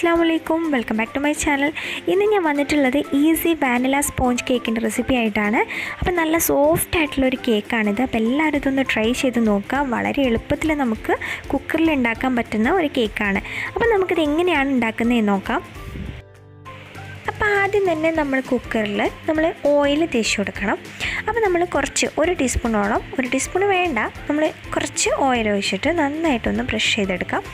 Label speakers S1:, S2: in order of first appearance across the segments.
S1: അസ്സലാമു അലൈക്കും, welcome back to my channel. ഇന്ന് ഞാൻ വന്നിട്ടുള്ളത് ഈസി വാനില സ്പോഞ്ച് കേക്കിൻ്റെ റെസിപ്പി ആയിട്ടാണ്. അപ്പോൾ നല്ല സോഫ്റ്റ് ആയിട്ടുള്ളൊരു കേക്കാണിത്. അപ്പോൾ എല്ലാവരും ഇതൊന്ന് ട്രൈ ചെയ്ത് നോക്കുക. വളരെ എളുപ്പത്തിൽ നമുക്ക് കുക്കറിൽ ഉണ്ടാക്കാൻ പറ്റുന്ന ഒരു കേക്കാണ്. അപ്പോൾ നമുക്കിത് എങ്ങനെയാണ് ഉണ്ടാക്കുന്നതെന്ന് നോക്കാം. അപ്പോൾ ആദ്യം തന്നെ നമ്മൾ കുക്കറിൽ ഓയിൽ തേച്ച് കൊടുക്കണം. അപ്പോൾ നമ്മൾ ഒരു ടീസ്പൂണോളം, ഒരു ടീസ്പൂൺ വേണ്ട, നമ്മൾ കുറച്ച് ഓയിൽ ഒഴിച്ചിട്ട് നന്നായിട്ടൊന്ന് ബ്രഷ് ചെയ്തെടുക്കാം.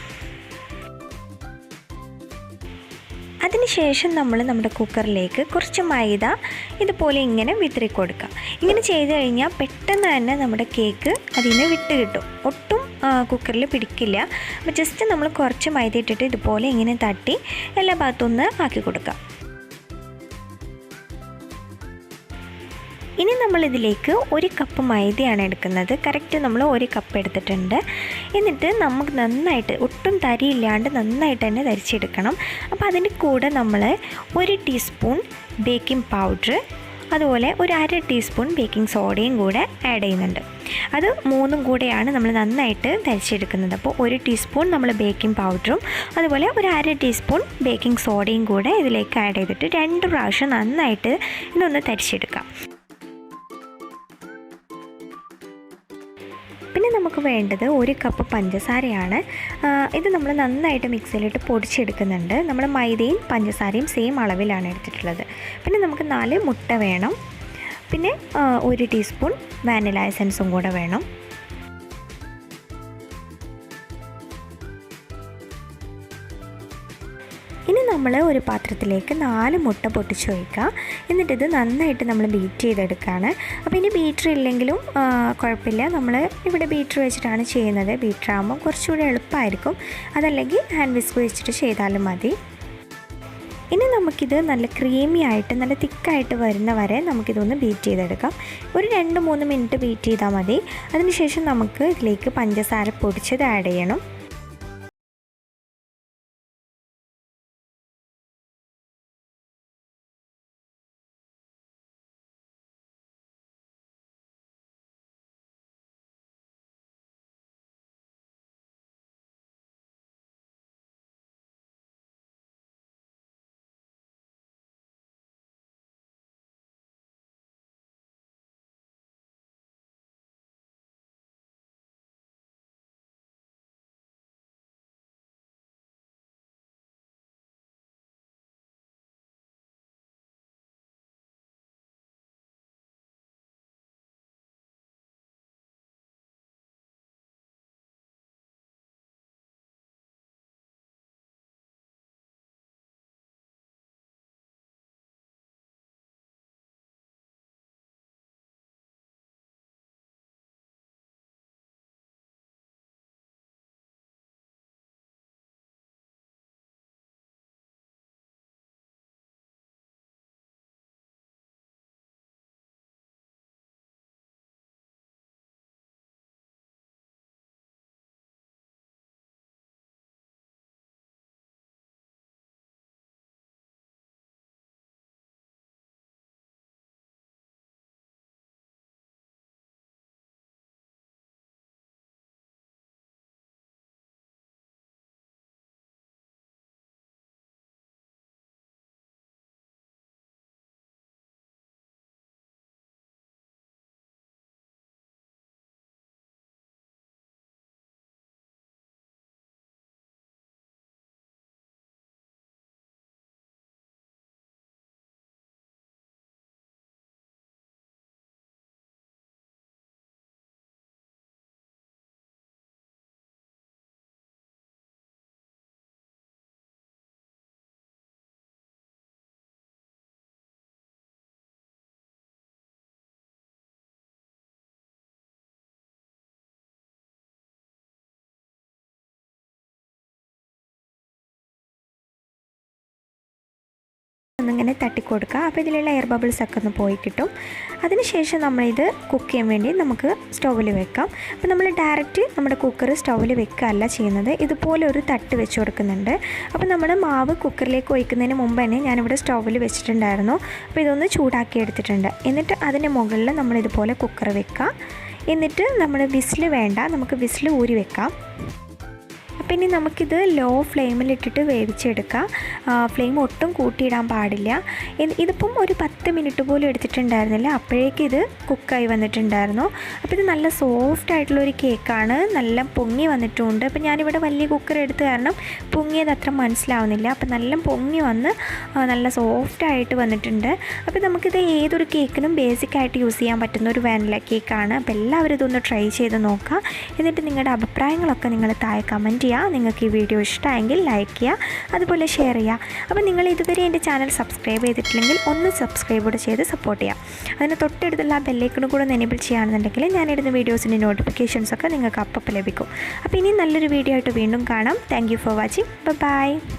S1: അതിനുശേഷം നമ്മുടെ കുക്കറിലേക്ക് കുറച്ച് മൈദ ഇതുപോലെ ഇങ്ങനെ വിതറി കൊടുക്കാം. ഇങ്ങനെ ചെയ്ത് കഴിഞ്ഞാൽ പെട്ടെന്ന് തന്നെ നമ്മുടെ കേക്ക് അതിൽ നിന്ന് വിട്ട് കിട്ടും, ഒട്ടും കുക്കറിൽ പിടിക്കില്ല. അപ്പോൾ ജസ്റ്റ് നമ്മൾ കുറച്ച് മൈദ ഇട്ടിട്ട് ഇതുപോലെ ഇങ്ങനെ തട്ടി എല്ലാ ഭാഗത്തുനിന്ന് ആക്കി കൊടുക്കാം. ഇനി നമ്മളിതിലേക്ക് 1 കപ്പ് മൈദയാണ് എടുക്കുന്നത്. കറക്റ്റ് നമ്മൾ 1 കപ്പ് എടുത്തിട്ടുണ്ട്. എന്നിട്ട് നമുക്ക് നന്നായിട്ട് ഒട്ടും തരിയില്ലാണ്ട് നന്നായിട്ട് തന്നെ തരിച്ചെടുക്കണം. അപ്പോൾ അതിൻ്റെ കൂടെ നമ്മൾ 1 ടീസ്പൂൺ ബേക്കിംഗ് പൗഡർ, അതുപോലെ 1/2 ടീസ്പൂൺ ബേക്കിംഗ് സോഡയും കൂടെ ആഡ് ചെയ്യുന്നുണ്ട്. അത് 3ഉം കൂടെയാണ് നമ്മൾ നന്നായിട്ട് തരിച്ചെടുക്കുന്നത്. അപ്പോൾ 1 ടീസ്പൂൺ നമ്മൾ ബേക്കിംഗ് പൗഡറും അതുപോലെ 1/2 ടീസ്പൂൺ ബേക്കിംഗ് സോഡയും കൂടെ ഇതിലേക്ക് ആഡ് ചെയ്തിട്ട് 2 പ്രാവശ്യം നന്നായിട്ട് ഇതൊന്ന് തരിച്ചെടുക്കാം. പിന്നെ നമുക്ക് വേണ്ടത് 1 കപ്പ് പഞ്ചസാരയാണ്. ഇത് നമ്മൾ നന്നായിട്ട് മിക്സിയിലിട്ട് പൊടിച്ചെടുക്കുന്നുണ്ട്. നമ്മൾ മൈദയും പഞ്ചസാരയും സെയിം അളവിലാണ് എടുത്തിട്ടുള്ളത്. പിന്നെ നമുക്ക് 4 മുട്ട വേണം. പിന്നെ 1 ടീസ്പൂൺ വാനില എസൻസും കൂടെ വേണം. ഇനി നമ്മൾ ഒരു പാത്രത്തിലേക്ക് 4 മുട്ട പൊട്ടിച്ച് വയ്ക്കുക. എന്നിട്ടിത് നന്നായിട്ട് നമ്മൾ ബീറ്റ് ചെയ്തെടുക്കുകയാണ്. അപ്പോൾ ഇനി ബീറ്റർ ഇല്ലെങ്കിലും കുഴപ്പമില്ല, നമ്മൾ ഇവിടെ ബീറ്റർ വെച്ചിട്ടാണ് ചെയ്യുന്നത്. ബീറ്റർ ആകുമ്പോൾ കുറച്ചുകൂടി എളുപ്പമായിരിക്കും. അതല്ലെങ്കിൽ ഹാൻഡ് വിസ്ക് വെച്ചിട്ട് ചെയ്താലും മതി. ഇനി നമുക്കിത് നല്ല ക്രീമി ആയിട്ട് നല്ല തിക്കായിട്ട് വരുന്ന വരെ നമുക്കിതൊന്ന് ബീറ്റ് ചെയ്തെടുക്കാം. ഒരു 2-3 മിനിറ്റ് ബീറ്റ് ചെയ്താൽ മതി. അതിനുശേഷം നമുക്ക് ഇതിലേക്ക് പഞ്ചസാര പൊടിച്ചത് ആഡ് ചെയ്യണം. ഒന്നിങ്ങനെ തട്ടിക്കൊടുക്കുക. അപ്പോൾ ഇതിലുള്ള എയർ ബബിൾസ് ഒക്കെ ഒന്ന് പോയി കിട്ടും. അതിനുശേഷം നമ്മളിത് കുക്ക് ചെയ്യാൻ വേണ്ടി നമുക്ക് സ്റ്റൗവിൽ വെക്കാം. അപ്പോൾ നമ്മൾ ഡയറക്റ്റ് നമ്മുടെ കുക്കർ സ്റ്റൗവിൽ വെക്കുകയല്ല ചെയ്യുന്നത്, ഇതുപോലെ ഒരു തട്ട് വെച്ച് കൊടുക്കുന്നുണ്ട്. അപ്പോൾ നമ്മൾ മാവ് കുക്കറിലേക്ക് ഒഴിക്കുന്നതിന് മുമ്പ് തന്നെ ഞാനിവിടെ സ്റ്റൗവിൽ വെച്ചിട്ടുണ്ടായിരുന്നു. അപ്പോൾ ഇതൊന്ന് ചൂടാക്കി എടുത്തിട്ടുണ്ട്. എന്നിട്ട് അതിന് മുകളിൽ നമ്മളിതുപോലെ കുക്കർ വെക്കുക. എന്നിട്ട് നമ്മൾ വിസിൽ വേണ്ട, നമുക്ക് വിസിൽ ഊരി വെക്കാം. അപ്പോൾ ഇനി നമുക്കിത് ലോ ഫ്ലെയിമിലിട്ടിട്ട് വേവിച്ചെടുക്കാം. ഫ്ലെയിം ഒട്ടും കൂട്ടിയിടാൻ പാടില്ല. ഇതിപ്പം ഒരു 10 മിനിറ്റ് പോലും എടുത്തിട്ടുണ്ടായിരുന്നില്ല, അപ്പോഴേക്കും ഇത് കുക്കായി വന്നിട്ടുണ്ടായിരുന്നു. അപ്പോൾ ഇത് നല്ല സോഫ്റ്റ് ആയിട്ടുള്ളൊരു കേക്കാണ്, നല്ല പൊങ്ങി വന്നിട്ടുമുണ്ട്. അപ്പോൾ ഞാനിവിടെ വലിയ കുക്കർ എടുത്ത് കാരണം പൊങ്ങിയത് അത്ര മനസ്സിലാവുന്നില്ല. അപ്പോൾ നല്ല പൊങ്ങി വന്ന് നല്ല സോഫ്റ്റായിട്ട് വന്നിട്ടുണ്ട്. അപ്പോൾ നമുക്കിത് ഏതൊരു കേക്കിനും ബേസിക്കായിട്ട് യൂസ് ചെയ്യാൻ പറ്റുന്ന ഒരു വാനില കേക്കാണ്. അപ്പോൾ എല്ലാവരും ഇതൊന്ന് ട്രൈ ചെയ്ത് നോക്കുക. എന്നിട്ട് നിങ്ങളുടെ അഭിപ്രായങ്ങളൊക്കെ നിങ്ങൾ താഴെ കമൻറ്റ് ചെയ്യുക. നിങ്ങൾക്ക് ഈ വീഡിയോ ഇഷ്ടമായെങ്കിൽ ലൈക്ക് ചെയ്യുക, അതുപോലെ ഷെയർ ചെയ്യുക. അപ്പോൾ നിങ്ങൾ ഇതുവരെ എൻ്റെ ചാനൽ സബ്സ്ക്രൈബ് ചെയ്തിട്ടില്ലെങ്കിൽ ഒന്ന് സബ്സ്ക്രൈബ് കൂടെ ചെയ്ത് സപ്പോർട്ട് ചെയ്യുക. അതിന് തൊട്ടടുത്തുള്ള ആ ബെല്ലൈക്കണും കൂടെ എനേബിൾ ചെയ്യുകയാണെന്നുണ്ടെങ്കിൽ ഞാനിടുന്ന വീഡിയോസിൻ്റെ നോട്ടിഫിക്കേഷൻസൊക്കെ നിങ്ങൾക്ക് അപ്പം ലഭിക്കും. അപ്പോൾ ഇനി നല്ലൊരു വീഡിയോ ആയിട്ട് വീണ്ടും കാണാം. Thank you for watching. By.